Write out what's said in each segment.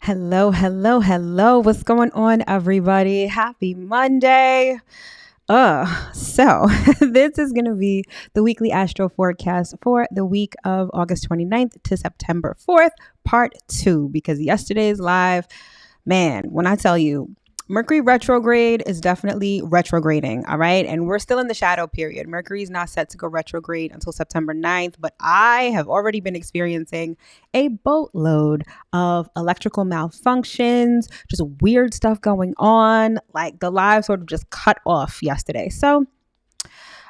Hello, hello, hello. What's going on, everybody? Happy Monday. So this is going to be the weekly astro forecast for the week of August 29th to September 4th, part 2, because yesterday's live, man, when I tell you, Mercury retrograde is definitely retrograding, all right? And we're still in the shadow period. Mercury is not set to go retrograde until September 9th, but I have already been experiencing a boatload of electrical malfunctions, just weird stuff going on. Like the live sort of just cut off yesterday. So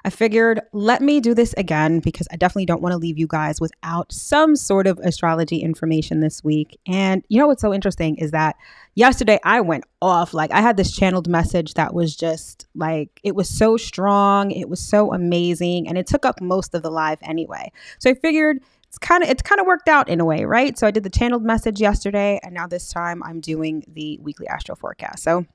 I figured, let me do this again because I definitely don't want to leave you guys without some sort of astrology information this week. And you know what's so interesting is that yesterday I went off. Like I had this channeled message that was just like, it was so strong. It was so amazing. And it took up most of the live anyway. So I figured it's kind of worked out in a way, right? So I did the channeled message yesterday, and now this time I'm doing the weekly astro forecast. So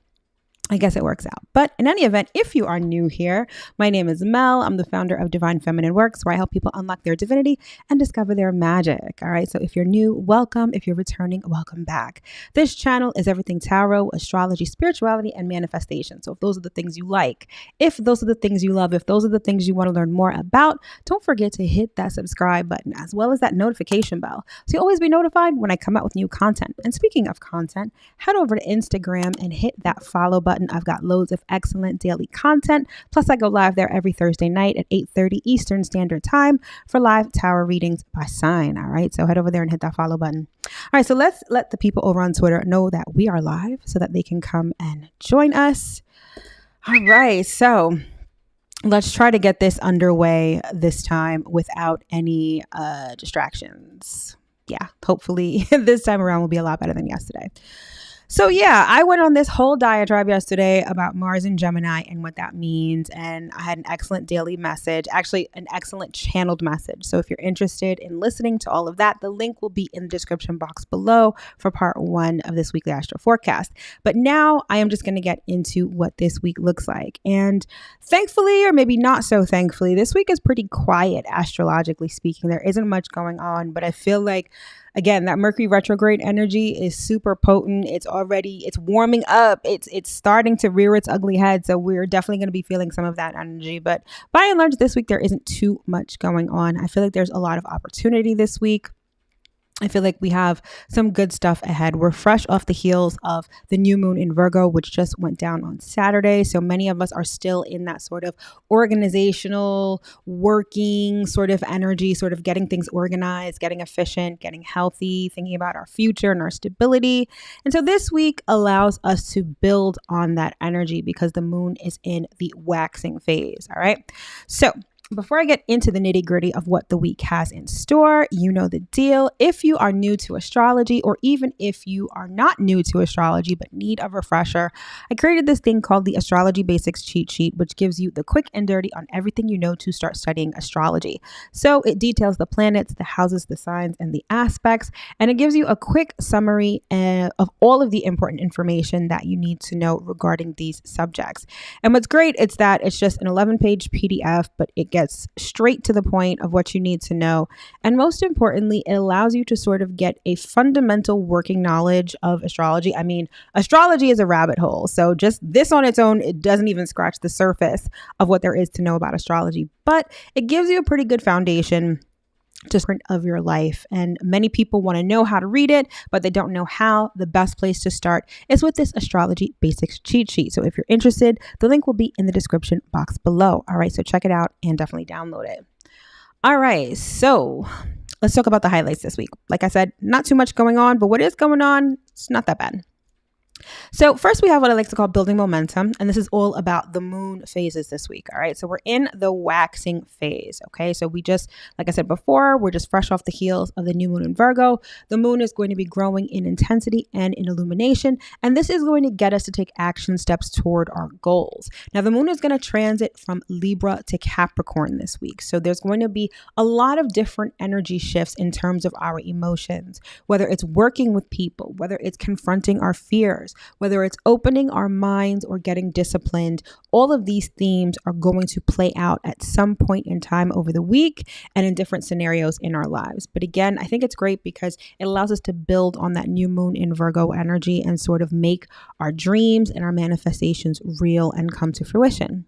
I guess it works out. But in any event, if you are new here, my name is Mel. I'm the founder of Divine Feminine Works, where I help people unlock their divinity and discover their magic. All right. So if you're new, welcome. If you're returning, welcome back. This channel is everything tarot, astrology, spirituality, and manifestation. So if those are the things you like, if those are the things you love, if those are the things you want to learn more about, don't forget to hit that subscribe button as well as that notification bell, so you'll always be notified when I come out with new content. And speaking of content, head over to Instagram and hit that follow button. I've got loads of excellent daily content. Plus, I go live there every Thursday night at 8:30 Eastern Standard Time for live tarot readings by sign. All right. So head over there and hit that follow button. All right. So let's let the people over on Twitter know that we are live so that they can come and join us. All right. So let's try to get this underway this time without any distractions. Yeah. Hopefully this time around will be a lot better than yesterday. So yeah, I went on this whole diatribe yesterday about Mars and Gemini and what that means. And I had an excellent daily message, actually an excellent channeled message. So if you're interested in listening to all of that, the link will be in the description box below for part 1 of this weekly astro forecast. But now I am just going to get into what this week looks like. And thankfully, or maybe not so thankfully, this week is pretty quiet, astrologically speaking. There isn't much going on, but I feel like, again, that Mercury retrograde energy is super potent. It's warming up. It's starting to rear its ugly head. So we're definitely going to be feeling some of that energy. But by and large, this week, there isn't too much going on. I feel like there's a lot of opportunity this week. I feel like we have some good stuff ahead. We're fresh off the heels of the new moon in Virgo, which just went down on Saturday. So many of us are still in that sort of organizational, working sort of energy, sort of getting things organized, getting efficient, getting healthy, thinking about our future and our stability. And so this week allows us to build on that energy because the moon is in the waxing phase. All right. So before I get into the nitty gritty of what the week has in store, you know the deal. If you are new to astrology, or even if you are not new to astrology but need a refresher, I created this thing called the Astrology Basics Cheat Sheet, which gives you the quick and dirty on everything you know to start studying astrology. So it details the planets, the houses, the signs, and the aspects, and it gives you a quick summary of all of the important information that you need to know regarding these subjects. And what's great is that it's just an 11-page PDF, but it gets straight to the point of what you need to know. And most importantly, it allows you to sort of get a fundamental working knowledge of astrology. I mean, astrology is a rabbit hole. So just this on its own, it doesn't even scratch the surface of what there is to know about astrology, but it gives you a pretty good foundation of your life. And many people want to know how to read it, but they don't know how. The best place to start is with this Astrology Basics Cheat Sheet. So if you're interested, the link will be in the description box below. All right, so check it out and definitely download it. All right, so let's talk about the highlights this week. Like I said, not too much going on, but what is going on, it's not that bad. So first we have what I like to call building momentum. And this is all about the moon phases this week. All right. So we're in the waxing phase. Okay. So we just, like I said before, we're just fresh off the heels of the new moon in Virgo. The moon is going to be growing in intensity and in illumination. And this is going to get us to take action steps toward our goals. Now, the moon is going to transit from Libra to Capricorn this week. So there's going to be a lot of different energy shifts in terms of our emotions, whether it's working with people, whether it's confronting our fears, others. Whether it's opening our minds or getting disciplined, all of these themes are going to play out at some point in time over the week and in different scenarios in our lives. But again, I think it's great because it allows us to build on that new moon in Virgo energy and sort of make our dreams and our manifestations real and come to fruition.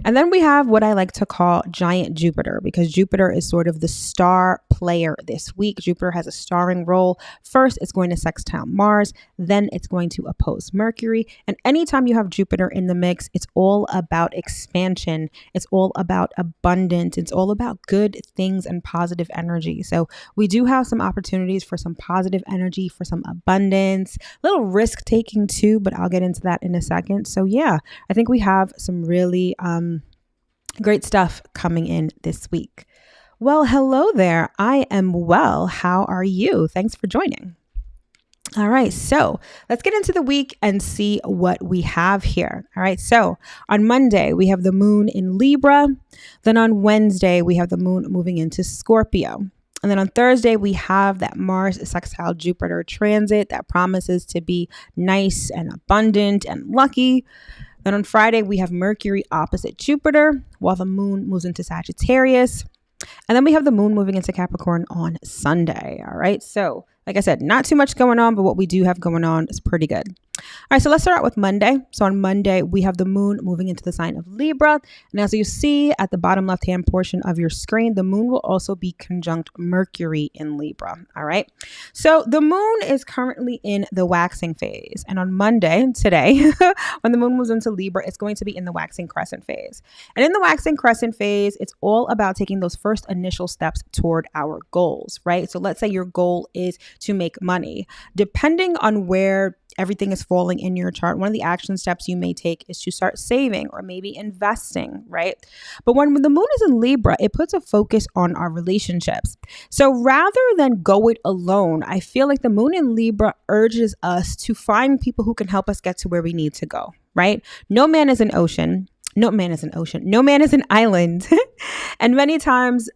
And then we have what I like to call giant Jupiter, because Jupiter is sort of the star player this week. Jupiter has a starring role. First, it's going to sextile Mars, then it's going to oppose Mercury. And anytime you have Jupiter in the mix, it's all about expansion. It's all about abundance. It's all about good things and positive energy. So we do have some opportunities for some positive energy, for some abundance, a little risk taking too, but I'll get into that in a second. So yeah, I think we have some really great stuff coming in this week. Well, hello there. I am well. How are you? Thanks for joining. All right, so let's get into the week and see what we have here. All right, so on Monday, we have the moon in Libra. Then on Wednesday, we have the moon moving into Scorpio. And then on Thursday, we have that Mars sextile Jupiter transit that promises to be nice and abundant and lucky. Then on Friday, we have Mercury opposite Jupiter, while the moon moves into Sagittarius. And then we have the moon moving into Capricorn on Sunday. All right. So like I said, not too much going on, but what we do have going on is pretty good. All right, so let's start out with Monday. So on Monday, we have the moon moving into the sign of Libra. And as you see at the bottom left-hand portion of your screen, the moon will also be conjunct Mercury in Libra. All right. So the moon is currently in the waxing phase. And on Monday, today, when the moon moves into Libra, it's going to be in the waxing crescent phase. And in the waxing crescent phase, it's all about taking those first initial steps toward our goals, right? So let's say your goal is to make money. Depending on where everything is falling in your chart, one of the action steps you may take is to start saving or maybe investing, right? But when the moon is in Libra, it puts a focus on our relationships. So rather than go it alone, I feel like the moon in Libra urges us to find people who can help us get to where we need to go, right? No man is an ocean. No man is an ocean. No man is an island. And many times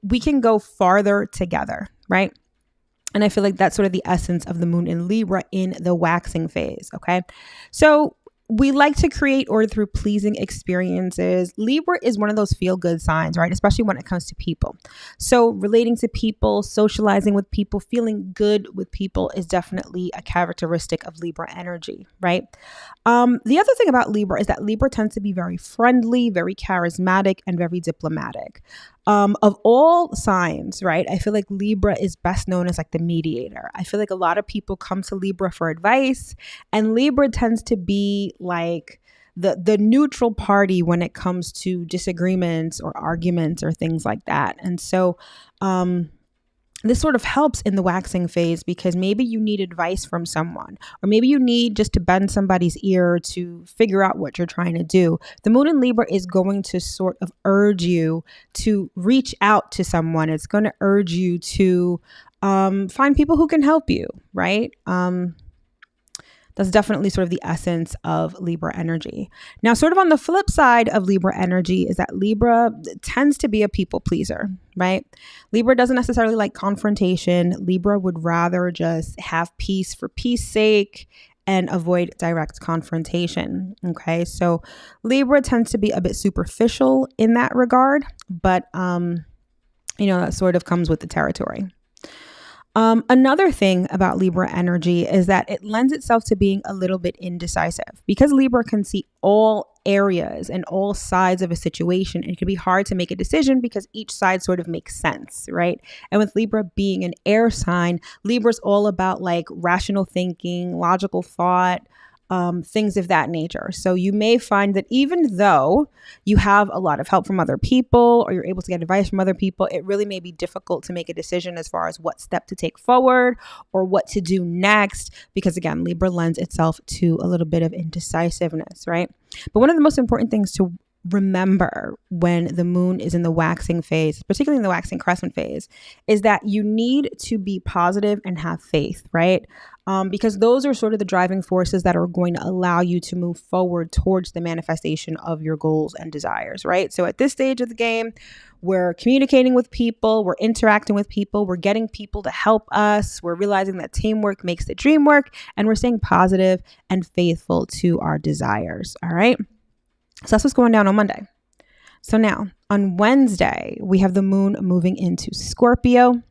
we can go farther together, right? And I feel like that's sort of the essence of the moon in Libra in the waxing phase. Okay. So we like to create order through pleasing experiences. Libra is one of those feel-good signs, right? Especially when it comes to people. So relating to people, socializing with people, feeling good with people is definitely a characteristic of Libra energy, right? The other thing about Libra is that Libra tends to be very friendly, very charismatic, and very diplomatic. Of all signs, right, I feel like Libra is best known as like the mediator. I feel like a lot of people come to Libra for advice, and Libra tends to be like the neutral party when it comes to disagreements or arguments or things like that. And so this sort of helps in the waxing phase because maybe you need advice from someone, or maybe you need just to bend somebody's ear to figure out what you're trying to do. The moon in Libra is going to sort of urge you to reach out to someone. It's going to urge you to find people who can help you, right? That's definitely sort of the essence of Libra energy. Now, sort of on the flip side of Libra energy is that Libra tends to be a people pleaser, right? Libra doesn't necessarily like confrontation. Libra would rather just have peace for peace sake and avoid direct confrontation. Okay, so Libra tends to be a bit superficial in that regard, but that sort of comes with the territory. Another thing about Libra energy is that it lends itself to being a little bit indecisive. Because Libra can see all areas and all sides of a situation, it can be hard to make a decision because each side sort of makes sense, right? And with Libra being an air sign, Libra's all about like rational thinking, logical thought, things of that nature. So you may find that even though you have a lot of help from other people or you're able to get advice from other people, it really may be difficult to make a decision as far as what step to take forward or what to do next, because again, Libra lends itself to a little bit of indecisiveness, right? But one of the most important things to remember when the moon is in the waxing phase, particularly in the waxing crescent phase, is that you need to be positive and have faith, right? Because those are sort of the driving forces that are going to allow you to move forward towards the manifestation of your goals and desires, right? So at this stage of the game, we're communicating with people, we're interacting with people, we're getting people to help us, we're realizing that teamwork makes the dream work, and we're staying positive and faithful to our desires, all right? So that's what's going down on Monday. So now on Wednesday, we have the moon moving into Scorpio.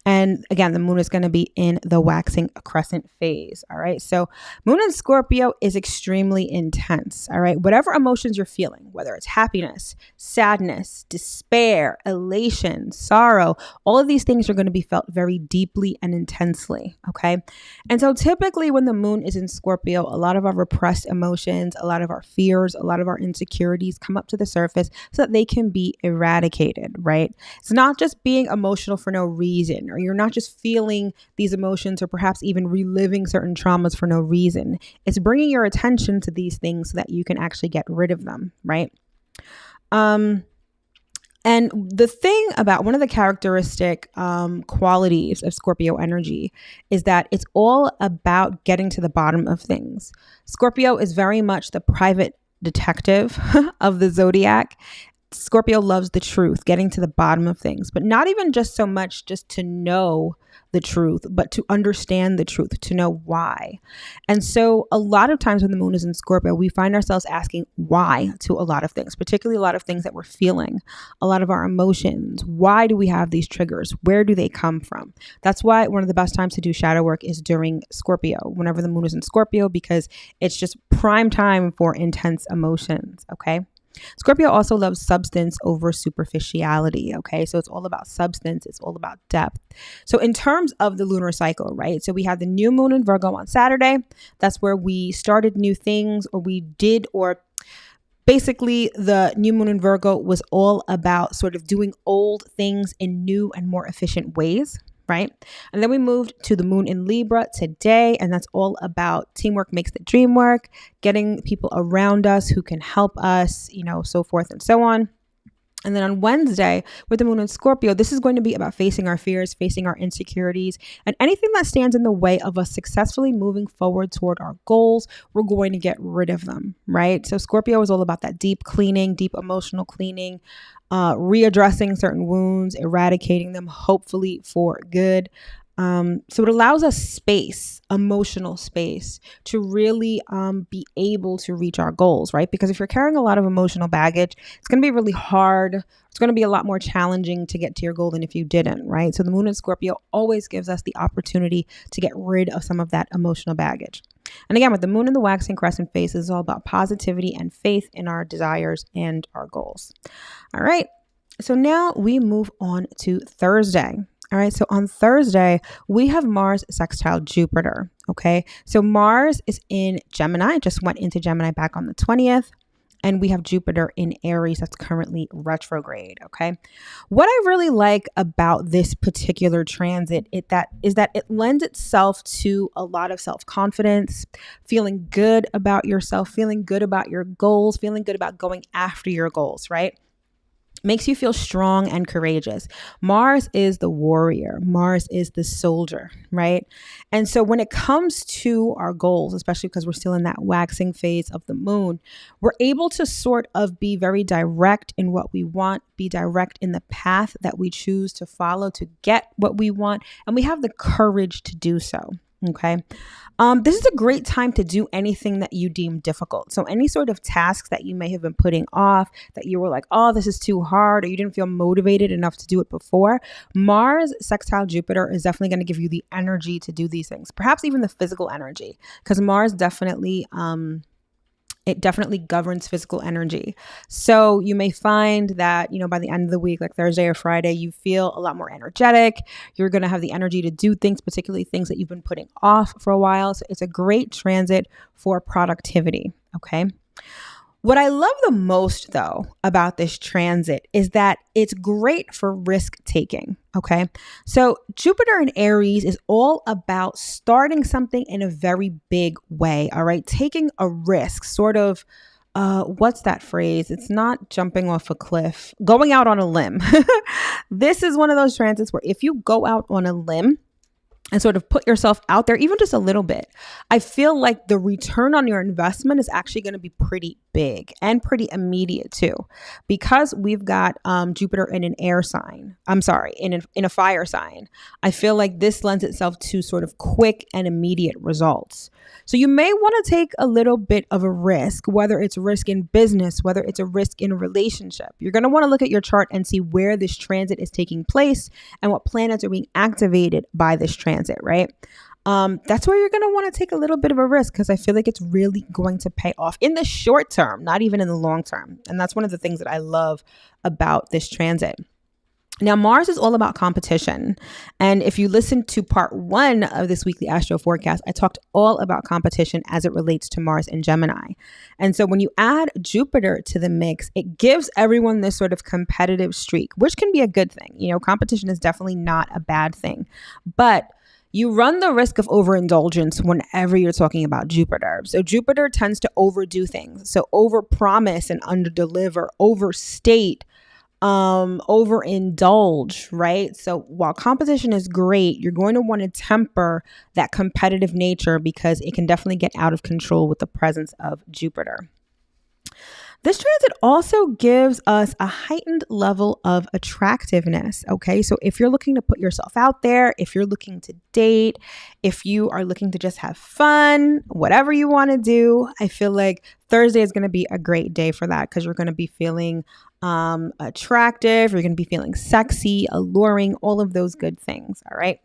And again, the moon is going to be in the waxing crescent phase. All right. So moon in Scorpio is extremely intense. All right. Whatever emotions you're feeling, whether it's happiness, sadness, despair, elation, sorrow, all of these things are going to be felt very deeply and intensely. Okay. And so typically when the moon is in Scorpio, a lot of our repressed emotions, a lot of our fears, a lot of our insecurities come up to the surface so that they can be eradicated. Right. It's not just being emotional for no reason, or you're not just feeling these emotions or perhaps even reliving certain traumas for no reason. It's bringing your attention to these things so that you can actually get rid of them, right? And the thing about one of the characteristic qualities of Scorpio energy is that it's all about getting to the bottom of things. Scorpio is very much the private detective of the zodiac. Scorpio loves the truth, getting to the bottom of things, but not even just so much just to know the truth, but to understand the truth, to know why. And so a lot of times when the moon is in Scorpio, we find ourselves asking why to a lot of things, particularly a lot of things that we're feeling, a lot of our emotions. Why do we have these triggers? Where do they come from? That's why one of the best times to do shadow work is during Scorpio, whenever the moon is in Scorpio, because it's just prime time for intense emotions. Okay. Scorpio also loves substance over superficiality. Okay. So it's all about substance. It's all about depth. So in terms of the lunar cycle, right? So we had the new moon in Virgo on Saturday. That's where we started new things, or basically the new moon in Virgo was all about sort of doing old things in new and more efficient ways. Right. And then we moved to the moon in Libra today. And that's all about teamwork makes the dream work, getting people around us who can help us, so forth and so on. And then on Wednesday with the moon in Scorpio, this is going to be about facing our fears, facing our insecurities, and anything that stands in the way of us successfully moving forward toward our goals. We're going to get rid of them, right? So Scorpio is all about that deep cleaning, deep emotional cleaning, readdressing certain wounds, eradicating them, hopefully for good. So it allows us space, emotional space, to really be able to reach our goals, right? Because if you're carrying a lot of emotional baggage, it's going to be really hard. It's going to be a lot more challenging to get to your goal than if you didn't, right? So the moon in Scorpio always gives us the opportunity to get rid of some of that emotional baggage. And again, with the moon in the waxing crescent phase, it's all about positivity and faith in our desires and our goals. All right. So now we move on to Thursday. All right. So on Thursday, we have Mars sextile Jupiter. Okay. So Mars is in Gemini, just went into Gemini back on the 20th. And we have Jupiter in Aries that's currently retrograde. Okay. What I really like about this particular transit is that it lends itself to a lot of self-confidence, feeling good about yourself, feeling good about your goals, feeling good about going after your goals, right? Makes you feel strong and courageous. Mars is the warrior. Mars is the soldier, right? And so when it comes to our goals, especially because we're still in that waxing phase of the moon, we're able to sort of be very direct in what we want, be direct in the path that we choose to follow to get what we want. And we have the courage to do so. Okay. This is a great time to do anything that you deem difficult. So any sort of tasks that you may have been putting off, that you were like, oh, this is too hard, or you didn't feel motivated enough to do it before, Mars sextile Jupiter is definitely going to give you the energy to do these things, perhaps even the physical energy, because Mars definitely, it definitely governs physical energy. So you may find that, by the end of the week, like Thursday or Friday, you feel a lot more energetic. You're going to have the energy to do things, particularly things that you've been putting off for a while. So it's a great transit for productivity. Okay. What I love the most, though, about this transit is that it's great for risk taking. Okay. So Jupiter in Aries is all about starting something in a very big way. All right. Taking a risk, sort of what's that phrase? It's not jumping off a cliff, going out on a limb. This is one of those transits where if you go out on a limb and sort of put yourself out there, even just a little bit, I feel like the return on your investment is actually going to be pretty big and pretty immediate too, because we've got Jupiter in an air sign. I'm sorry, in a fire sign. I feel like this lends itself to sort of quick and immediate results. So you may want to take a little bit of a risk, whether it's a risk in business, whether it's a risk in a relationship. You're going to want to look at your chart and see where this transit is taking place and what planets are being activated by this transit, right? That's where you're going to want to take a little bit of a risk, because I feel like it's really going to pay off in the short term, not even in the long term. And that's one of the things that I love about this transit. Now, Mars is all about competition. And if you listen to part 1 of this weekly astro forecast, I talked all about competition as it relates to Mars and Gemini. And so when you add Jupiter to the mix, it gives everyone this sort of competitive streak, which can be a good thing. You know, competition is definitely not a bad thing, but you run the risk of overindulgence whenever you're talking about Jupiter. So Jupiter tends to overdo things. So overpromise and underdeliver, overstate, overindulge, right? So while competition is great, you're going to want to temper that competitive nature, because it can definitely get out of control with the presence of Jupiter. This transit also gives us a heightened level of attractiveness, okay? So if you're looking to put yourself out there, if you're looking to date, if you are looking to just have fun, whatever you want to do, I feel like Thursday is going to be a great day for that, because you're going to be feeling attractive, you're going to be feeling sexy, alluring, all of those good things, all right?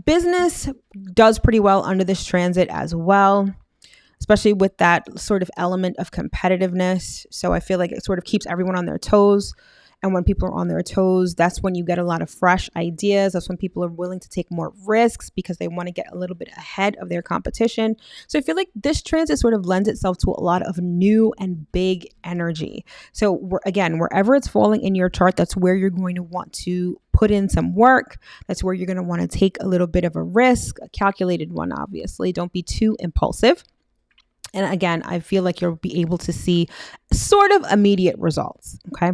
Business does pretty well under this transit as well, especially with that sort of element of competitiveness. So I feel like it sort of keeps everyone on their toes. And when people are on their toes, that's when you get a lot of fresh ideas. That's when people are willing to take more risks because they want to get a little bit ahead of their competition. So I feel like this transit sort of lends itself to a lot of new and big energy. So wherever it's falling in your chart, that's where you're going to want to put in some work. That's where you're going to want to take a little bit of a risk, a calculated one, obviously. Don't be too impulsive. And again, I feel like you'll be able to see sort of immediate results. Okay.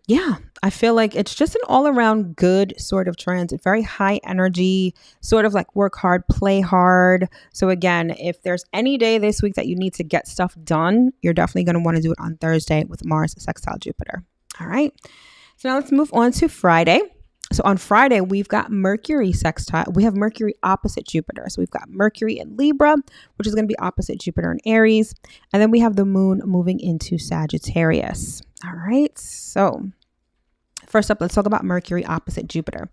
Yeah, I feel like it's just an all around good sort of transit, very high energy, sort of like work hard, play hard. So again, if there's any day this week that you need to get stuff done, you're definitely going to want to do it on Thursday with Mars sextile Jupiter. All right. So now let's move on to Friday. So on Friday, we've got Mercury sextile. We have Mercury opposite Jupiter. So we've got Mercury in Libra, which is going to be opposite Jupiter in Aries. And then we have the moon moving into Sagittarius. All right. So first up, let's talk about Mercury opposite Jupiter.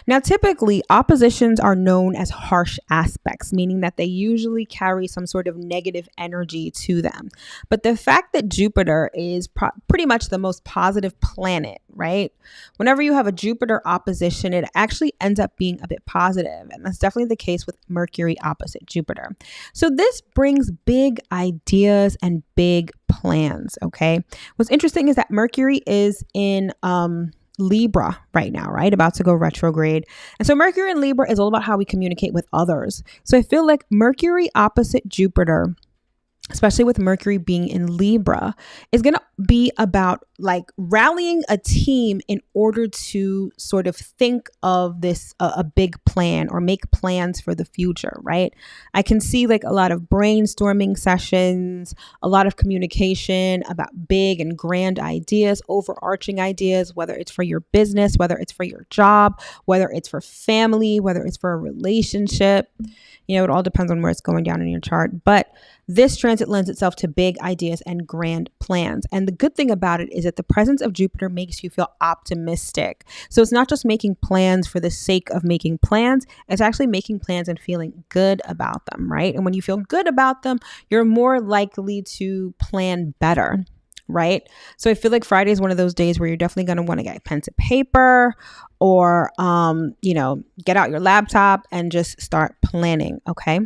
Now, typically, oppositions are known as harsh aspects, meaning that they usually carry some sort of negative energy to them. But the fact that Jupiter is pretty much the most positive planet, right? Whenever you have a Jupiter opposition, it actually ends up being a bit positive. And that's definitely the case with Mercury opposite Jupiter. So this brings big ideas and big plans, okay? What's interesting is that Mercury is in Libra right now, right? About to go retrograde. And so Mercury in Libra is all about how we communicate with others. So I feel like Mercury opposite Jupiter, especially with Mercury being in Libra, is going to be about like rallying a team in order to sort of think of this, a big plan or make plans for the future, right? I can see like a lot of brainstorming sessions, a lot of communication about big and grand ideas, overarching ideas, whether it's for your business, whether it's for your job, whether it's for family, whether it's for a relationship. You know, it all depends on where it's going down in your chart. But this transit lends itself to big ideas and grand plans. And the good thing about it is that the presence of Jupiter makes you feel optimistic. So it's not just making plans for the sake of making plans. It's actually making plans and feeling good about them, right? And when you feel good about them, you're more likely to plan better, right? So I feel like Friday is one of those days where you're definitely going to want to get pen to paper or, get out your laptop and just start planning. Okay.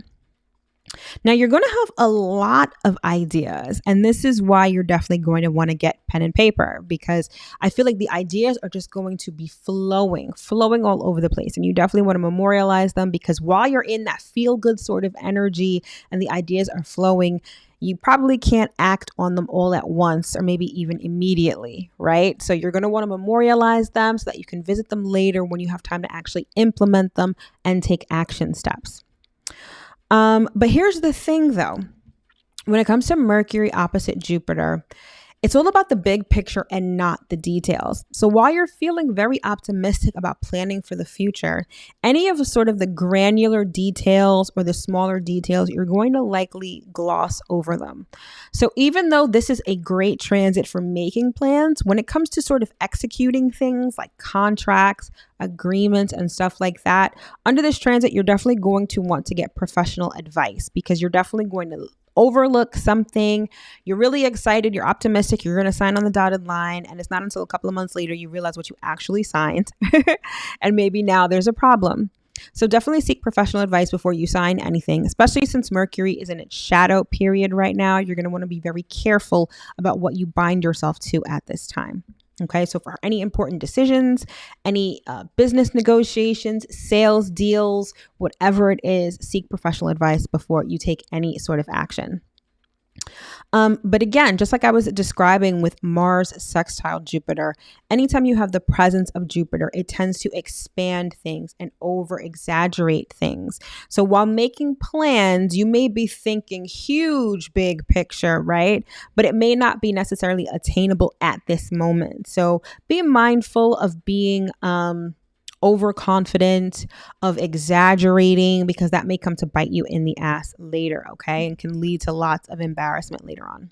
Now, you're going to have a lot of ideas, and this is why you're definitely going to want to get pen and paper, because I feel like the ideas are just going to be flowing all over the place. And you definitely want to memorialize them, because while you're in that feel good sort of energy and the ideas are flowing, you probably can't act on them all at once or maybe even immediately, right? So you're going to want to memorialize them so that you can visit them later when you have time to actually implement them and take action steps. But here's the thing though, when it comes to Mercury opposite Jupiter, it's all about the big picture and not the details. So while you're feeling very optimistic about planning for the future, any of sort of the granular details or the smaller details, you're going to likely gloss over them. So even though this is a great transit for making plans, when it comes to sort of executing things like contracts, agreements, and stuff like that, under this transit, you're definitely going to want to get professional advice, because you're definitely going to overlook something. You're really excited, you're optimistic, you're going to sign on the dotted line, and it's not until a couple of months later you realize what you actually signed and maybe now there's a problem. So definitely seek professional advice before you sign anything, especially since Mercury is in its shadow period right now. You're going to want to be very careful about what you bind yourself to at this time. Okay, so for any important decisions, any business negotiations, sales deals, whatever it is, seek professional advice before you take any sort of action. But again, just like I was describing with Mars sextile Jupiter, anytime you have the presence of Jupiter, it tends to expand things and over exaggerate things. So while making plans, you may be thinking huge, big picture, right? But it may not be necessarily attainable at this moment. So be mindful of being overconfident, of exaggerating, because that may come to bite you in the ass later, okay? And can lead to lots of embarrassment later on.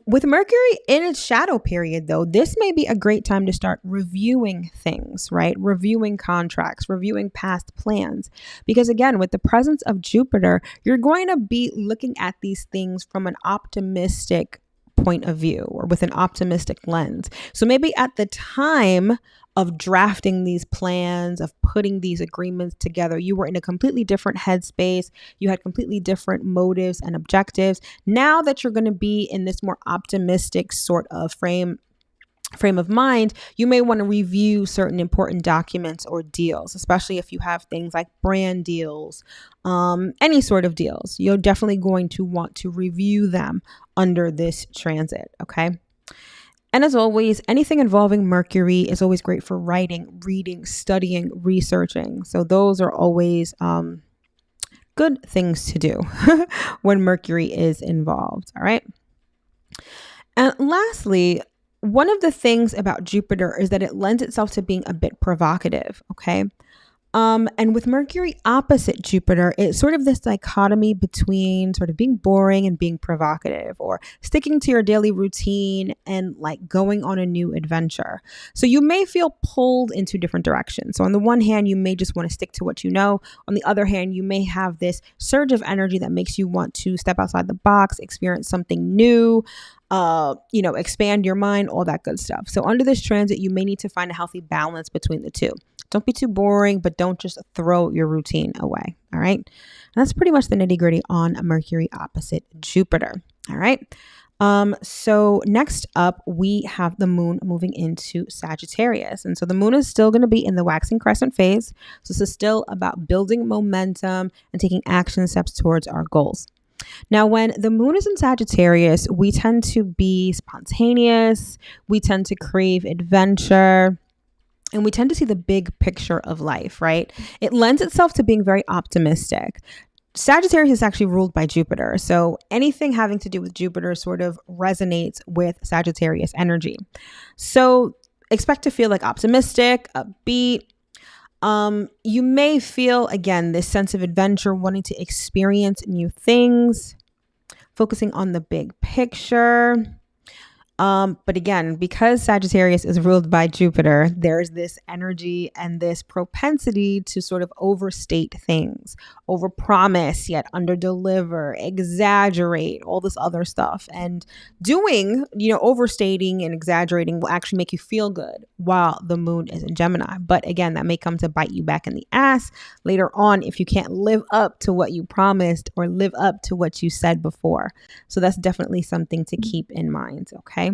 With Mercury in its shadow period, though, this may be a great time to start reviewing things, right? Reviewing contracts, reviewing past plans. Because again, with the presence of Jupiter, you're going to be looking at these things from an optimistic point of view or with an optimistic lens. So maybe at the time of drafting these plans, of putting these agreements together, you were in a completely different headspace. You had completely different motives and objectives. Now that you're going to be in this more optimistic sort of frame of mind, you may want to review certain important documents or deals, especially if you have things like brand deals, any sort of deals. You're definitely going to want to review them under this transit, okay? And as always, anything involving Mercury is always great for writing, reading, studying, researching. So those are always good things to do when Mercury is involved, all right? And lastly, one of the things about Jupiter is that it lends itself to being a bit provocative, okay? And with Mercury opposite Jupiter, it's sort of this dichotomy between sort of being boring and being provocative, or sticking to your daily routine and like going on a new adventure. So you may feel pulled in two different directions. So on the one hand, you may just want to stick to what you know. On the other hand, you may have this surge of energy that makes you want to step outside the box, experience something new, expand your mind, all that good stuff. So under this transit, you may need to find a healthy balance between the two. Don't be too boring, but don't just throw your routine away. All right. And that's pretty much the nitty gritty on Mercury opposite Jupiter. All right. So next up, we have the moon moving into Sagittarius. And so the moon is still going to be in the waxing crescent phase. So this is still about building momentum and taking action steps towards our goals. Now, when the moon is in Sagittarius, we tend to be spontaneous. We tend to crave adventure. And we tend to see the big picture of life, right? It lends itself to being very optimistic. Sagittarius is actually ruled by Jupiter. So anything having to do with Jupiter sort of resonates with Sagittarius energy. So expect to feel like optimistic, upbeat. You may feel, again, this sense of adventure, wanting to experience new things, focusing on the big picture. But again, because Sagittarius is ruled by Jupiter, there's this energy and this propensity to sort of overstate things, overpromise yet underdeliver, exaggerate, all this other stuff. And doing, overstating and exaggerating will actually make you feel good while the moon is in Gemini. But again, that may come to bite you back in the ass later on if you can't live up to what you promised or live up to what you said before. So that's definitely something to keep in mind, okay?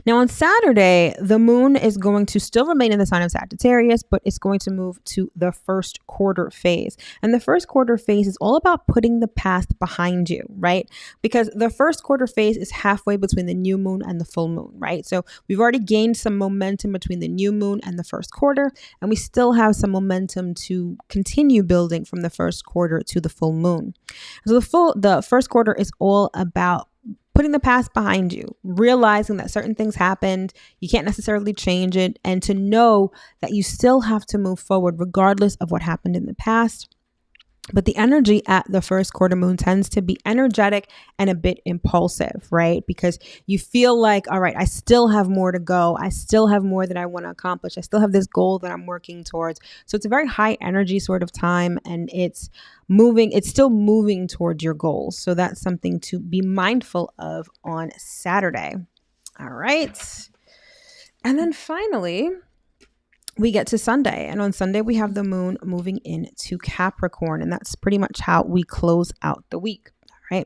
Now on Saturday, the moon is going to still remain in the sign of Sagittarius, but it's going to move to the first quarter phase. And the first quarter phase is all about putting the past behind you, right? Because the first quarter phase is halfway between the new moon and the full moon, right? So we've already gained some momentum between the new moon and the first quarter, and we still have some momentum to continue building from the first quarter to the full moon. So the first quarter is all about putting the past behind you, realizing that certain things happened, you can't necessarily change it, and to know that you still have to move forward regardless of what happened in the past. But the energy at the first quarter moon tends to be energetic and a bit impulsive, right? Because you feel like, all right, I still have more to go. I still have more that I want to accomplish. I still have this goal that I'm working towards. So it's a very high energy sort of time, and it's still moving towards your goals. So that's something to be mindful of on Saturday. All right. And then finally, we get to Sunday, and on Sunday we have the moon moving into Capricorn, and that's pretty much how we close out the week. All right.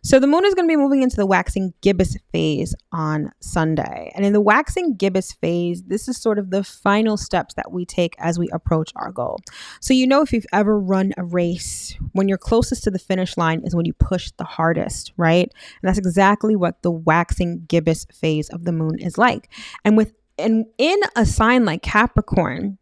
So the moon is going to be moving into the waxing gibbous phase on Sunday. And in the waxing gibbous phase, this is sort of the final steps that we take as we approach our goal. So, if you've ever run a race, when you're closest to the finish line is when you push the hardest, right? And that's exactly what the waxing gibbous phase of the moon is like. And in a sign like Capricorn,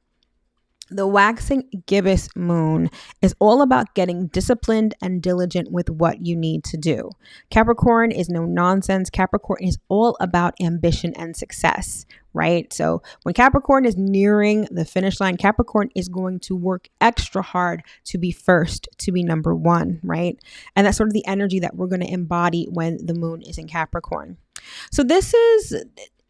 the waxing gibbous moon is all about getting disciplined and diligent with what you need to do. Capricorn is no nonsense. Capricorn is all about ambition and success, right? So when Capricorn is nearing the finish line, Capricorn is going to work extra hard to be first, to be number one, right? And that's sort of the energy that we're going to embody when the moon is in Capricorn. So this is...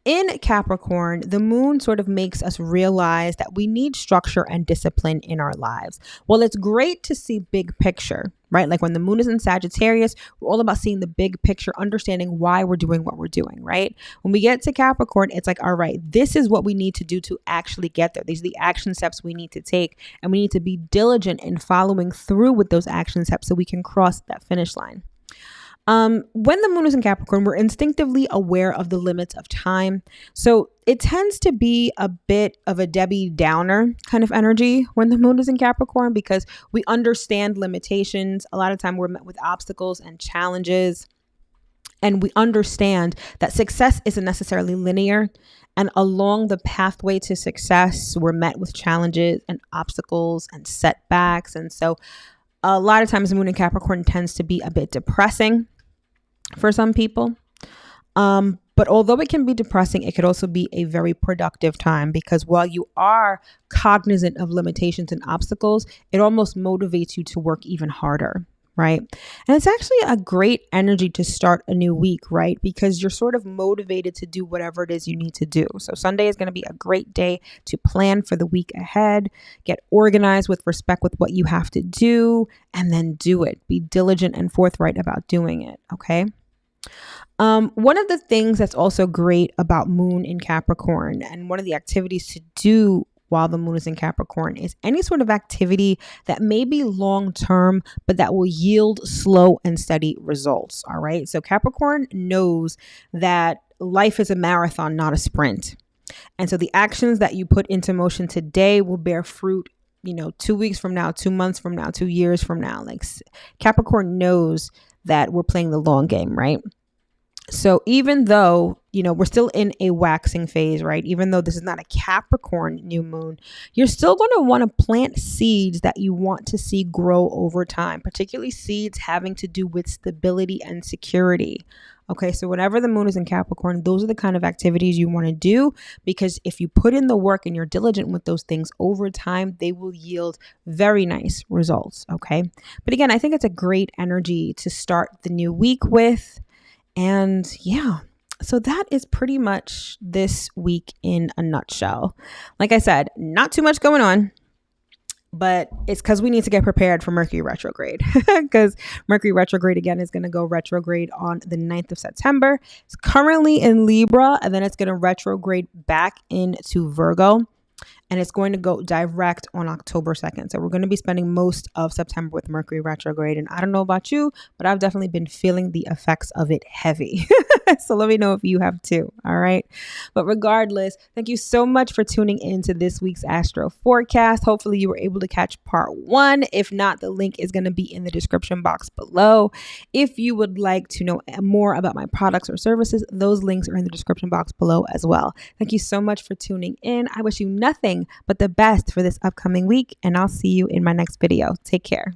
In Capricorn, the moon sort of makes us realize that we need structure and discipline in our lives. Well, it's great to see big picture, right? Like when the moon is in Sagittarius, we're all about seeing the big picture, understanding why we're doing what we're doing, right? When we get to Capricorn, it's like, all right, this is what we need to do to actually get there. These are the action steps we need to take, and we need to be diligent in following through with those action steps so we can cross that finish line. When the moon is in Capricorn, we're instinctively aware of the limits of time. So it tends to be a bit of a Debbie Downer kind of energy when the moon is in Capricorn, because we understand limitations. A lot of time we're met with obstacles and challenges, and we understand that success isn't necessarily linear. And along the pathway to success, we're met with challenges and obstacles and setbacks. And so a lot of times the moon in Capricorn tends to be a bit depressing for some people. But although it can be depressing, it could also be a very productive time, because while you are cognizant of limitations and obstacles, it almost motivates you to work even harder, right? And it's actually a great energy to start a new week, right? Because you're sort of motivated to do whatever it is you need to do. So Sunday is going to be a great day to plan for the week ahead, get organized with respect with what you have to do, and then do it. Be diligent and forthright about doing it, okay? One of the things that's also great about moon in Capricorn, and one of the activities to do while the moon is in Capricorn, is any sort of activity that may be long-term, but that will yield slow and steady results. All right. So Capricorn knows that life is a marathon, not a sprint. And so the actions that you put into motion today will bear fruit, 2 weeks from now, 2 months from now, 2 years from now. Like Capricorn knows that we're playing the long game, right? So even though, we're still in a waxing phase, right? Even though this is not a Capricorn new moon, you're still going to want to plant seeds that you want to see grow over time, particularly seeds having to do with stability and security. Okay, so whenever the moon is in Capricorn, those are the kind of activities you want to do, because if you put in the work and you're diligent with those things over time, they will yield very nice results. Okay, but again, I think it's a great energy to start the new week with. And yeah, So that is pretty much this week in a nutshell. Like I said, not too much going on, but it's because we need to get prepared for Mercury retrograde, because Mercury retrograde again is going to go retrograde on the 9th of September. It's currently in Libra, and then it's going to retrograde back into Virgo. And it's going to go direct on October 2nd. So we're going to be spending most of September with Mercury retrograde. And I don't know about you, but I've definitely been feeling the effects of it heavy. So let me know if you have too. All right. But regardless, thank you so much for tuning in to this week's Astro forecast. Hopefully you were able to catch part 1. If not, the link is going to be in the description box below. If you would like to know more about my products or services, those links are in the description box below as well. Thank you so much for tuning in. I wish you nothing but the best for this upcoming week, and I'll see you in my next video. Take care.